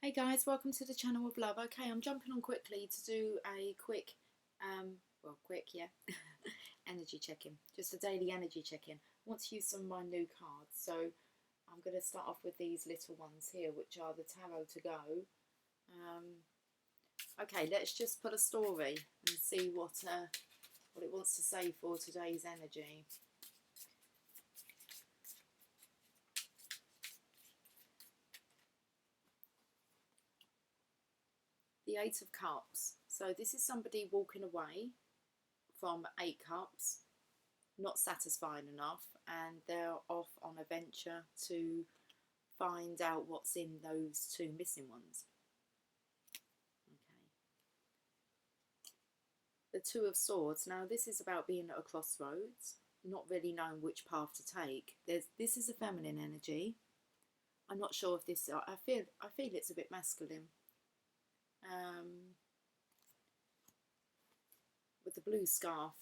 Hey guys, welcome to the channel of love. Okay, I'm jumping on quickly to do a quick, yeah, energy check-in. Just a daily energy check-in. I want to use some of my new cards, so I'm going to start off with these little ones here, which are the Tarot to Go. Okay, let's just put a story and see what it wants to say for today's energy. The Eight of Cups. So this is somebody walking away from 8 cups, not satisfied enough, and they're off on a venture to find out what's in those two missing ones. Okay. The Two of Swords. Now this is about being at a crossroads, not really knowing which path to take. This is a feminine energy. I'm not sure if this. I feel it's a bit masculine. With the blue scarf.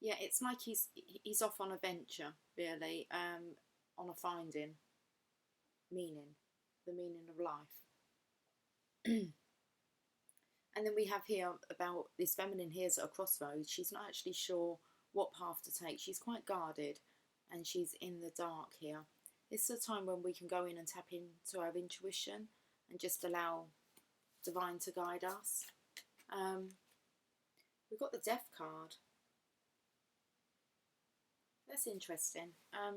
Yeah, it's like he's off on a venture, really, on a finding meaning, the meaning of life. And then we have here about this feminine here's at a crossroads. She's not actually sure what path to take. She's quite guarded and she's in the dark here. This is a time when we can go in and tap into our intuition and just allow divine to guide us. We've got the Death card. That's interesting. I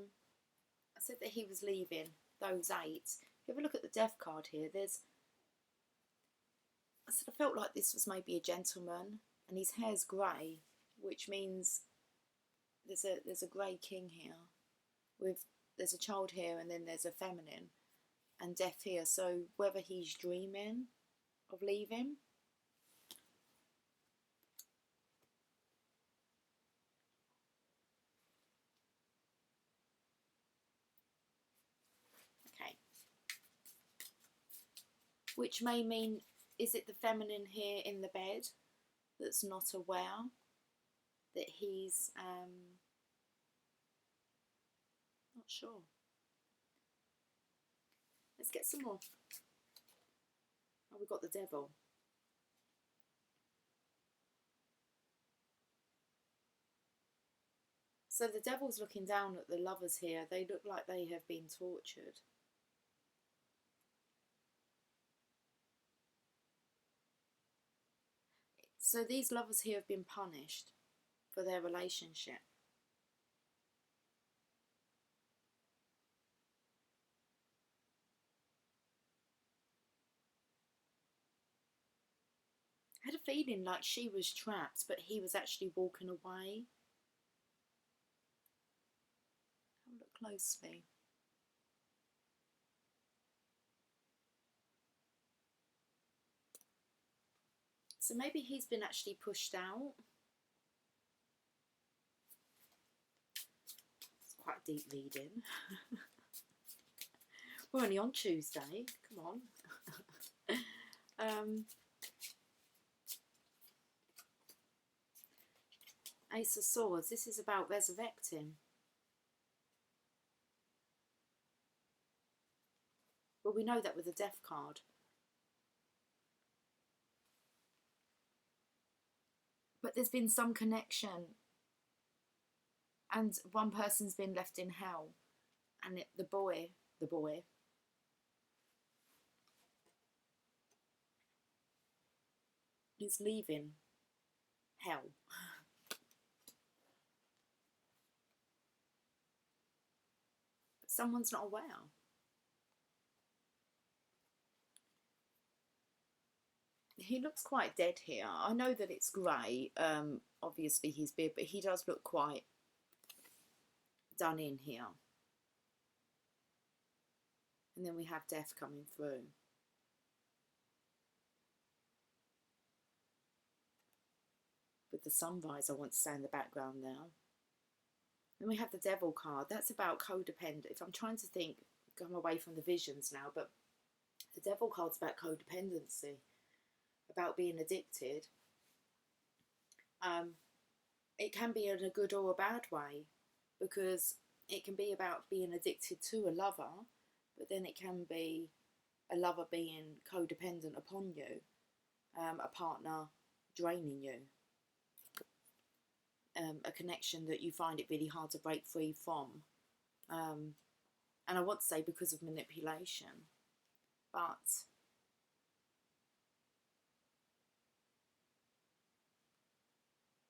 said that he was leaving those 8. If you have a look at the Death card here, I sort of felt like this was maybe a gentleman, and his hair's grey, which means there's a grey king here. There's a child here, and then there's a feminine, and death here. So whether he's dreaming of leaving. Okay. Which may mean, is it the feminine here in the bed that's not aware that he's not sure. Let's get some more. Oh, we've got the Devil. So the Devil's looking down at the lovers here. They look like they have been tortured. So these lovers here have been punished for their relationship. I had a feeling like she was trapped, but he was actually walking away. Have a look closely. So maybe he's been actually pushed out. It's quite a deep reading. We're only on Tuesday. Come on. Ace of Swords. This is about resurrecting. Well, we know that with the Death card. But there's been some connection, and one person's been left in hell, and the boy is leaving hell. But someone's not aware. He looks quite dead here. I know that it's grey, obviously his beard, but he does look quite done in here. And then we have death coming through. With the sunrise, I want to say in the background now. Then we have the Devil card. That's about codependent. If I'm trying to think, come away from the visions now, but the Devil card's about codependency, about being addicted. It can be in a good or a bad way, because it can be about being addicted to a lover, but then it can be a lover being codependent upon you, a partner draining you, a connection that you find it really hard to break free from. And I want to say because of manipulation, but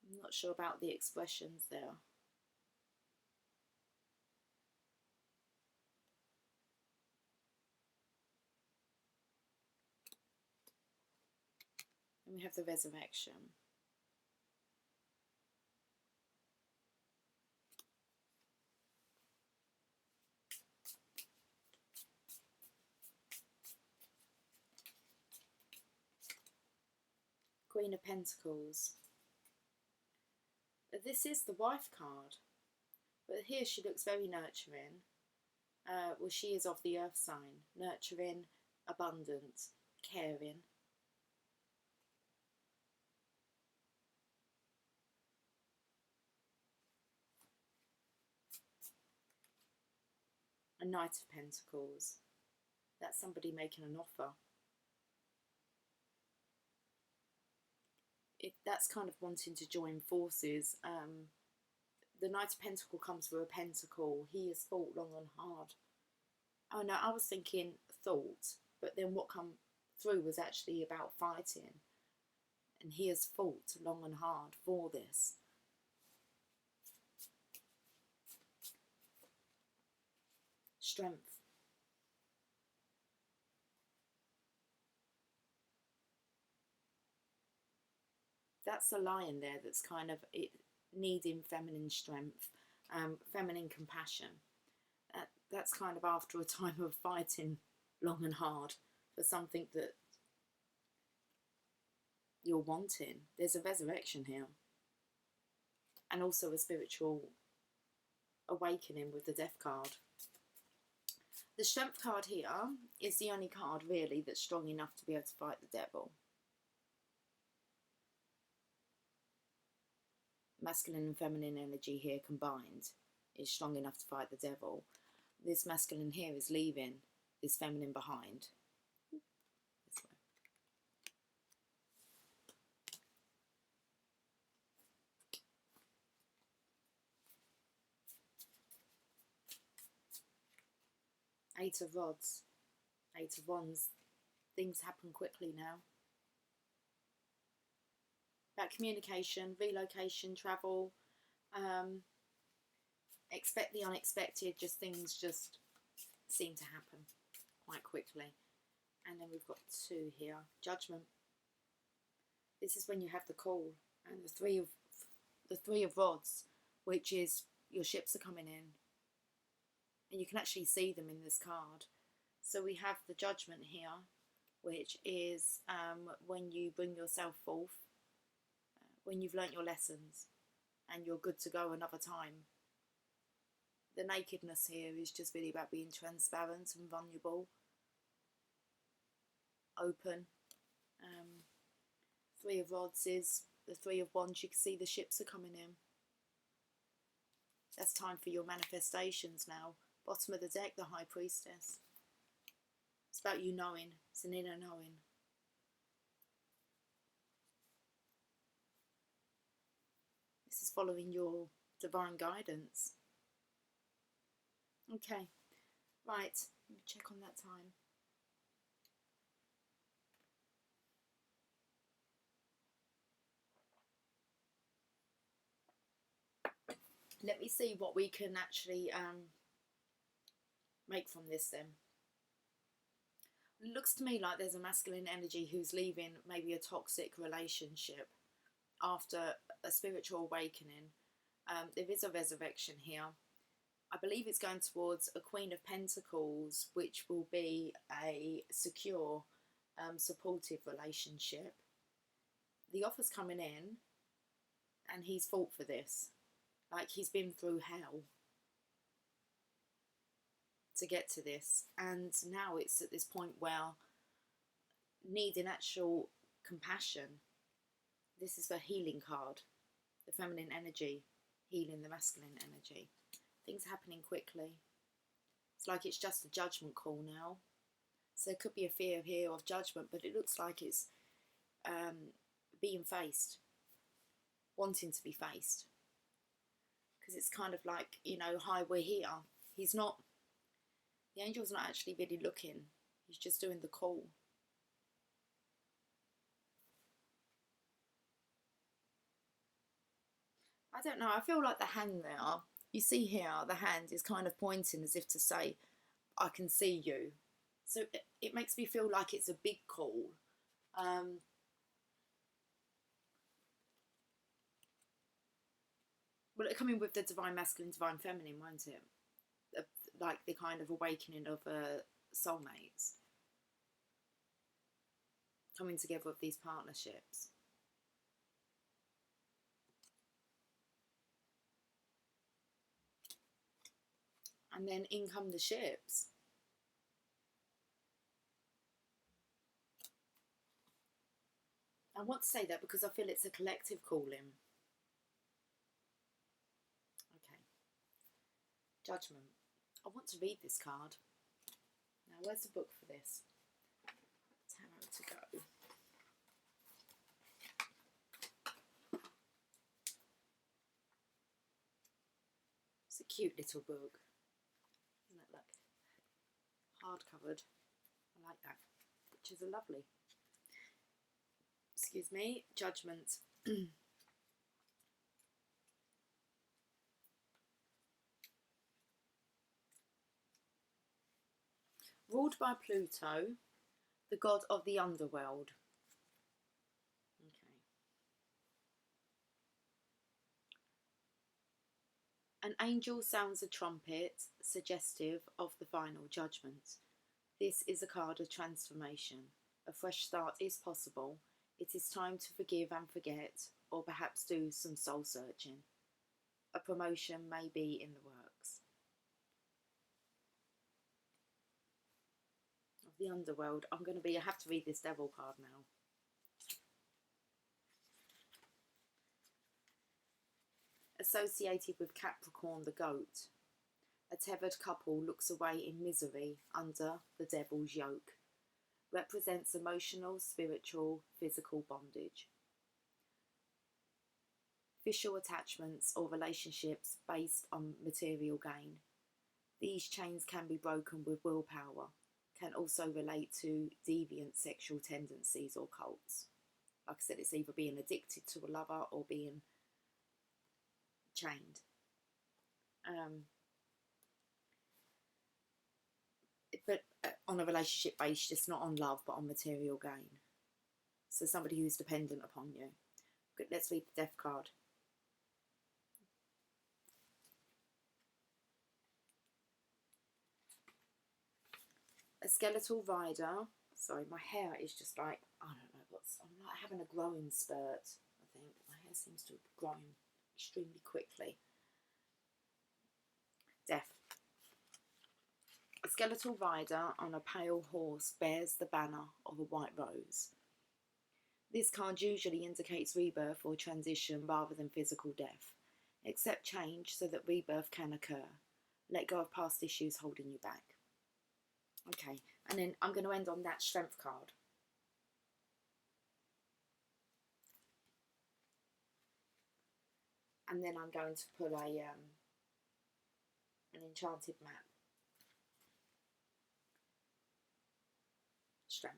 I'm not sure about the expressions there. And we have the resurrection. Queen of Pentacles. This is the wife card, but here she looks very nurturing. Well, she is of the earth sign. Nurturing, abundant, caring. A Knight of Pentacles. That's somebody making an offer. That's kind of wanting to join forces. The Knight of Pentacle comes with a pentacle. He has fought long and hard. Oh no, I was thinking thought, but then what come through was actually about fighting. And he has fought long and hard for this. Strength. That's a lion there that's kind of needing feminine strength, feminine compassion. That's kind of after a time of fighting long and hard for something that you're wanting. There's a resurrection here. And also a spiritual awakening with the Death card. The Strength card here is the only card really that's strong enough to be able to fight the devil. Masculine and feminine energy here combined is strong enough to fight the devil. This masculine here is leaving this feminine behind. This way. Eight of Rods. Eight of Wands. Things happen quickly now. About communication, relocation, travel. Expect the unexpected. Just things just seem to happen quite quickly. And then we've got two here. Judgment. This is when you have the call. And the three of Rods, which is your ships are coming in. And you can actually see them in this card. So we have the Judgment here, which is when you bring yourself forth, when you've learnt your lessons and you're good to go another time. The nakedness here is just really about being transparent and vulnerable, open. Three of Rods is the Three of Wands. You can see the ships are coming in. That's time for your manifestations now. Bottom of the deck, the High Priestess. It's about you knowing. It's an inner knowing. This is following your divine guidance. Okay, right, let me check on that time. Let me see what we can actually make from this then. It looks to me like there's a masculine energy who's leaving maybe a toxic relationship after a spiritual awakening. There is a resurrection here. I believe it's going towards a Queen of Pentacles, which will be a secure, supportive relationship. The offer's coming in, and he's fought for this. Like he's been through hell to get to this. And now it's at this point where needing actual compassion. This is the healing card. The feminine energy healing the masculine energy. Things happening quickly. It's like it's just a judgment call now. So there could be a fear here of judgment, but it looks like it's being faced, wanting to be faced. Because it's kind of like, you know, hi, we're here. He's not, the angel's not actually really looking. He's just doing the call. I don't know, I feel like the hand there, you see here, the hand is kind of pointing as if to say, I can see you. So it makes me feel like it's a big call. Well, it'll come in with the divine masculine, divine feminine, won't it? Like the kind of awakening of soulmates coming together with these partnerships. And then in come the ships. I want to say that because I feel it's a collective calling. Okay. Judgment. I want to read this card. Now, where's the book for this? Tarot to go. It's a cute little book. Isn't it? Look. Hard-covered. I like that. Pictures are lovely. Excuse me. Judgment. Ruled by Pluto, the god of the underworld. Okay. An angel sounds a trumpet, suggestive of the final judgment. This is a card of transformation. A fresh start is possible. It is time to forgive and forget, or perhaps do some soul searching. A promotion may be in the works. Of the underworld, I have to read this devil card now. Associated with Capricorn the goat, a tethered couple looks away in misery under the devil's yoke. Represents emotional, spiritual, physical bondage. Official attachments or relationships based on material gain. These chains can be broken with willpower. Can also relate to deviant sexual tendencies or cults. Like I said, it's either being addicted to a lover or being chained. But on a relationship basis, not on love, but on material gain. So somebody who's dependent upon you. Good, let's read the death card. A skeletal rider. Sorry, my hair is just like, I don't know what's, I'm like having a growing spurt, I think. My hair seems to have grown extremely quickly. Death. A skeletal rider on a pale horse bears the banner of a white rose. This card usually indicates rebirth or transition rather than physical death. Accept change so that rebirth can occur. Let go of past issues holding you back. Okay, and then I'm going to end on that strength card. And then I'm going to pull an enchanted map. Strength.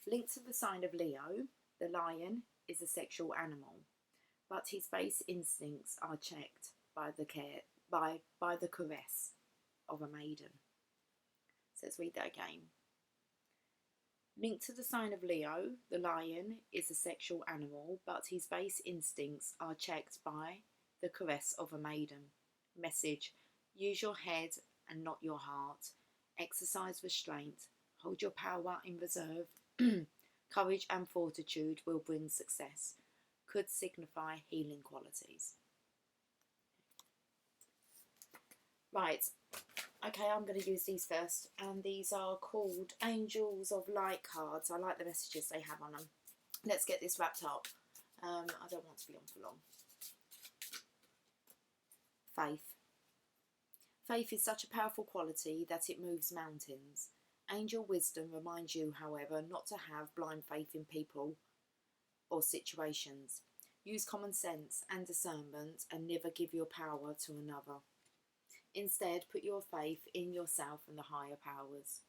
Linked to the sign of Leo, the lion is a sexual animal, but his base instincts are checked by the caress of a maiden. So let's read that again. Linked to the sign of Leo, the lion is a sexual animal, but his base instincts are checked by the caress of a maiden. Message: use your head and not your heart. Exercise restraint. Hold your power in reserve. Courage and fortitude will bring success. Could signify healing qualities. Right, okay, I'm going to use these first, and these are called Angels of Light cards. I like the messages they have on them. let's get this wrapped up. I don't want to be on for long. Faith. Faith is such a powerful quality that it moves mountains. Angel wisdom reminds you, however, not to have blind faith in people or situations. Use common sense and discernment and never give your power to another. Instead, put your faith in yourself and the higher powers.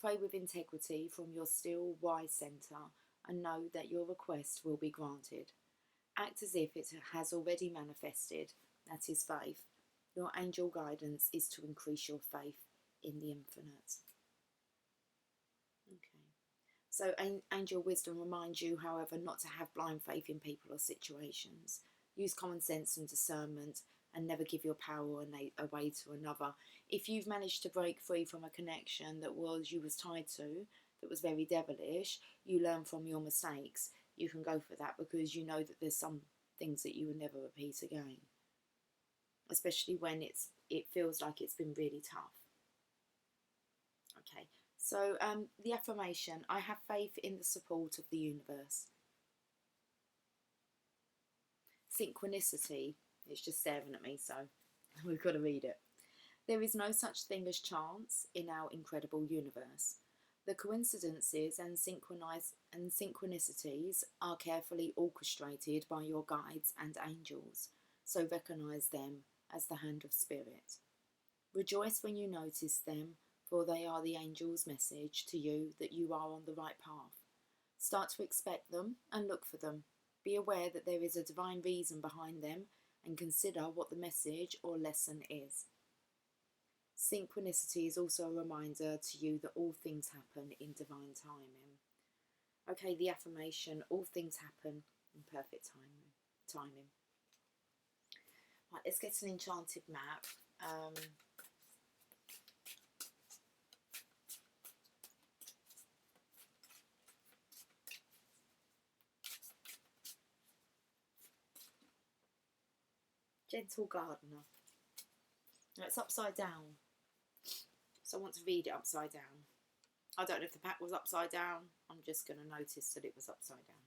Pray with integrity from your still, wise centre and know that your request will be granted. Act as if it has already manifested. That is faith. Your angel guidance is to increase your faith in the infinite. Okay. So angel wisdom reminds you, however, not to have blind faith in people or situations. Use common sense and discernment and never give your power away to another. If you've managed to break free from a connection that you was tied to, that was very devilish, you learn from your mistakes. You can go for that because you know that there's some things that you will never repeat again. Especially when it feels like it's been really tough. Okay, so the affirmation, I have faith in the support of the universe. Synchronicity, it's just staring at me, so we've got to read it. There is no such thing as chance in our incredible universe. The coincidences and synchronicities are carefully orchestrated by your guides and angels, so recognize them as the hand of spirit. Rejoice when you notice them, for they are the angel's message to you that you are on the right path. Start to expect them and look for them. Be aware that there is a divine reason behind them and consider what the message or lesson is. Synchronicity is also a reminder to you that all things happen in divine timing. Okay, the affirmation, all things happen in perfect timing. Right, let's get an enchanted map. Gentle Gardener. Now it's upside down, so I want to read it upside down. I don't know if the pack was upside down. I'm just going to notice that it was upside down.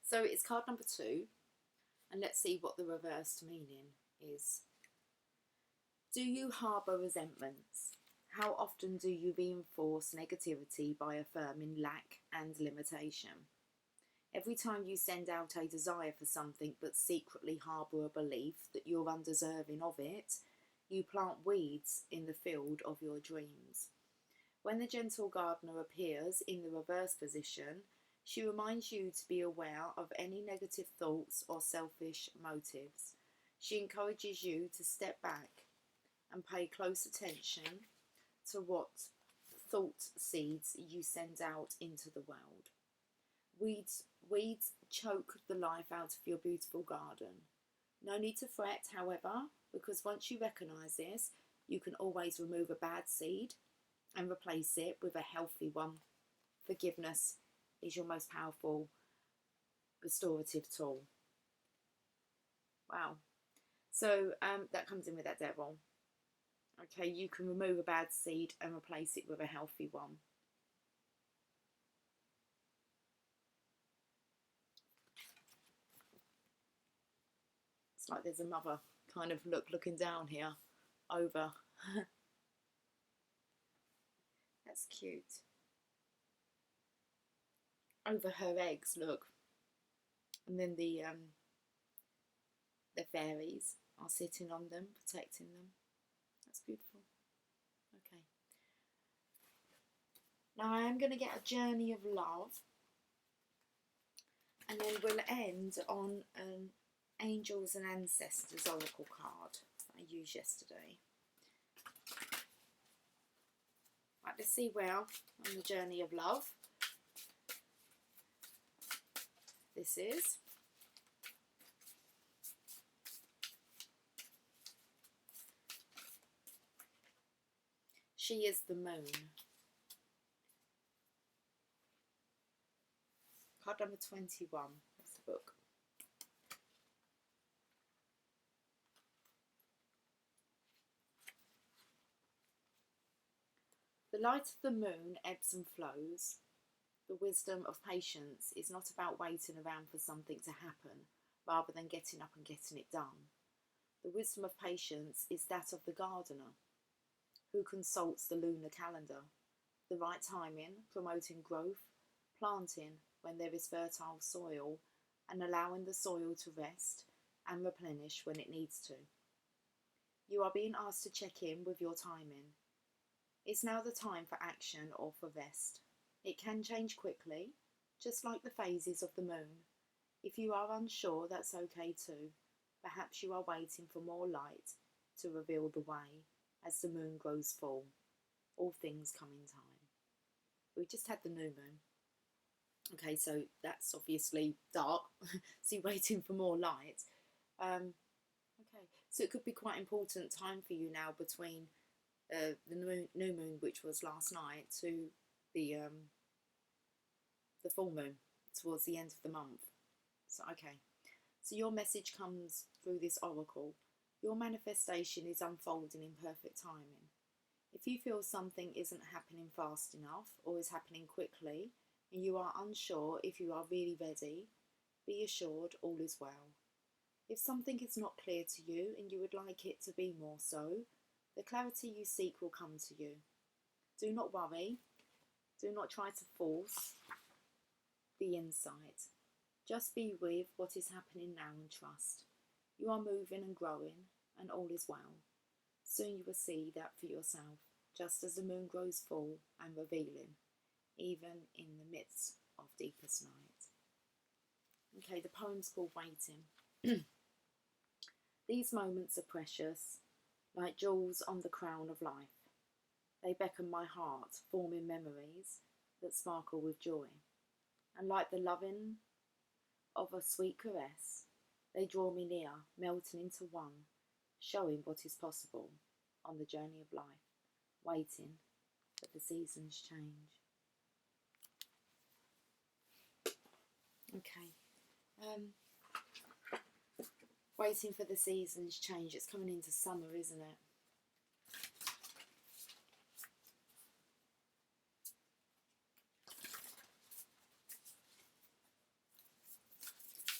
So it's card number 2. And let's see what the reversed meaning is. Do you harbour resentments? How often do you reinforce negativity by affirming lack and limitation? Every time you send out a desire for something but secretly harbour a belief that you're undeserving of it, you plant weeds in the field of your dreams. When the gentle gardener appears in the reverse position, she reminds you to be aware of any negative thoughts or selfish motives. She encourages you to step back and pay close attention to what thought seeds you send out into the world. Weeds choke the life out of your beautiful garden. No need to fret, however, because once you recognise this, you can always remove a bad seed and replace it with a healthy one. Forgiveness is your most powerful restorative tool. Wow. So that comes in with that devil. Okay, you can remove a bad seed and replace it with a healthy one. It's like there's a mother kind of looking down here over. That's cute. Over her eggs, look. And then the fairies are sitting on them, protecting them. That's beautiful. Okay. Now I am going to get a journey of love. And then we'll end on an Angels and Ancestors Oracle card that I used yesterday. Right, let's see where on the journey of love this is. She is the moon. Card number 21. That's the book. The light of the moon ebbs and flows. The wisdom of patience is not about waiting around for something to happen, rather than getting up and getting it done. The wisdom of patience is that of the gardener, who consults the lunar calendar, the right timing, promoting growth, planting when there is fertile soil, and allowing the soil to rest and replenish when it needs to. You are being asked to check in with your timing. It's now the time for action or for rest. It can change quickly, just like the phases of the moon. If you are unsure, that's okay too. Perhaps you are waiting for more light to reveal the way as the moon grows full. All things come in time. We just had the new moon. Okay, so that's obviously dark, so you're waiting for more light. Okay, so it could be quite important time for you now between the new moon, which was last night, to the full moon towards the end of the month. So okay, so your message comes through this oracle. Your manifestation is unfolding in perfect timing. If you feel something isn't happening fast enough or is happening quickly, and you are unsure if you are really ready, be assured all is well. If something is not clear to you and you would like it to be more so, the clarity you seek will come to you. Do not worry. Do not try to force the insight. Just be with what is happening now and trust. You are moving and growing, and all is well. Soon you will see that for yourself, just as the moon grows full and revealing, even in the midst of deepest night. Okay, the poem's called Waiting. These moments are precious, like jewels on the crown of life. They beckon my heart, forming memories that sparkle with joy. And like the loving of a sweet caress, they draw me near, melting into one, showing what is possible on the journey of life, waiting that the seasons change. Okay. Waiting for the seasons change. It's coming into summer, isn't it?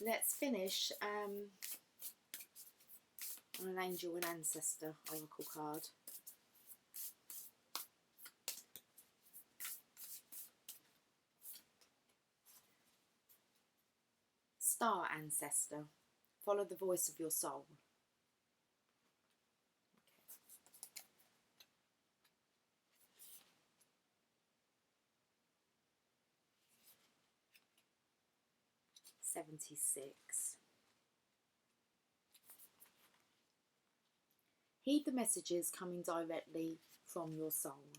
Let's finish on an angel and ancestor oracle card. Star ancestor, follow the voice of your soul. Okay. 76. Heed the messages coming directly from your soul.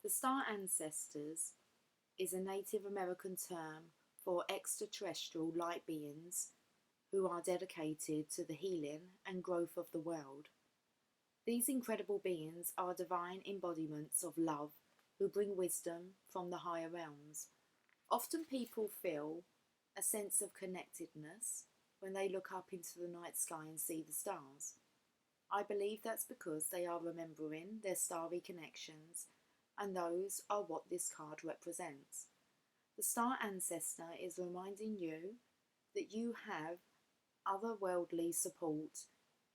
The star ancestors is a Native American term for extraterrestrial light beings who are dedicated to the healing and growth of the world. These incredible beings are divine embodiments of love who bring wisdom from the higher realms. Often people feel a sense of connectedness when they look up into the night sky and see the stars. I believe that's because they are remembering their starry connections, and those are what this card represents. The star ancestor is reminding you that you have otherworldly support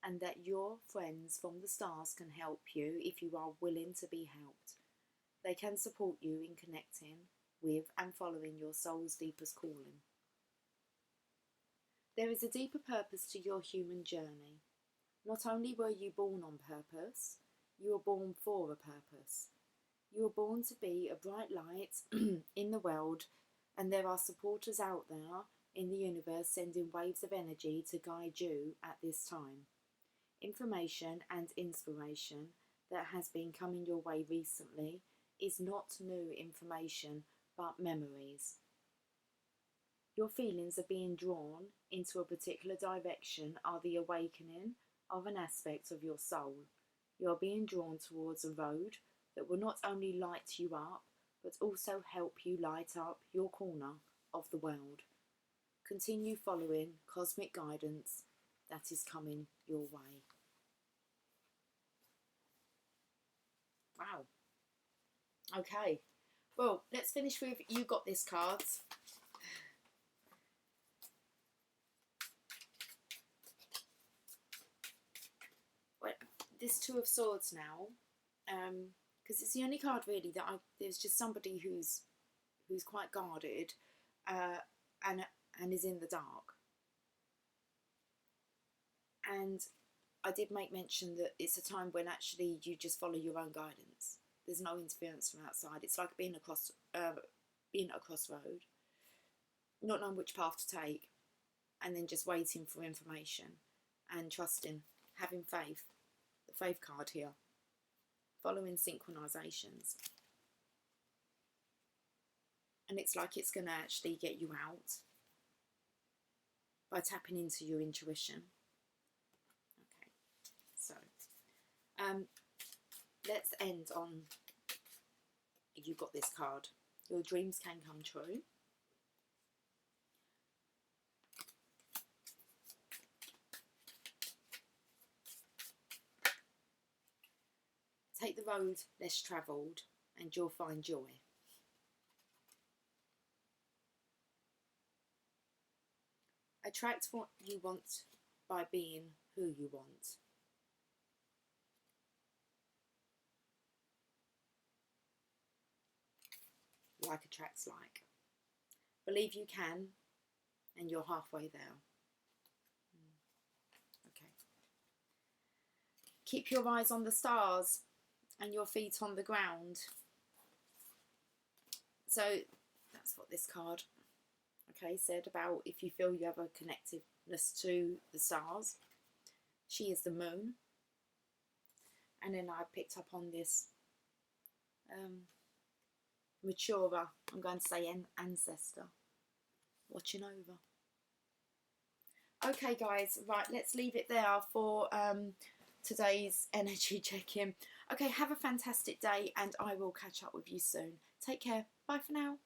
and that your friends from the stars can help you if you are willing to be helped. They can support you in connecting with and following your soul's deepest calling. There is a deeper purpose to your human journey. Not only were you born on purpose, you were born for a purpose. You were born to be a bright light in the world, and there are supporters out there in the universe sending waves of energy to guide you at this time. Information and inspiration that has been coming your way recently is not new information, but memories. Your feelings of being drawn into a particular direction are the awakening of an aspect of your soul. You are being drawn towards a road that will not only light you up, but also help you light up your corner of the world. Continue following cosmic guidance that is coming your way. Wow. Okay. Well, let's finish with You Got This cards. Well, this Two of Swords now, because it's the only card really that there's just somebody who's quite guarded, and is in the dark. And I did make mention that it's a time when actually you just follow your own guidance. There's no interference from outside. It's like being at a crossroad, not knowing which path to take, and then just waiting for information and trusting, having faith. The faith card here, following synchronizations. And it's like it's going to actually get you out by tapping into your intuition. Okay, so let's end on You Got This card. Your dreams can come true. Take the road less travelled and you'll find joy. Attract what you want by being who you want. Like attracts like. Believe you can, and you're halfway there. Okay. Keep your eyes on the stars and your feet on the ground. So that's what this card, okay, said about if you feel you have a connectiveness to the stars. She is the moon. And then I picked up on this maturer, I'm going to say ancestor, watching over. Okay guys, right, let's leave it there for today's energy check-in. Okay, have a fantastic day and I will catch up with you soon. Take care. Bye for now.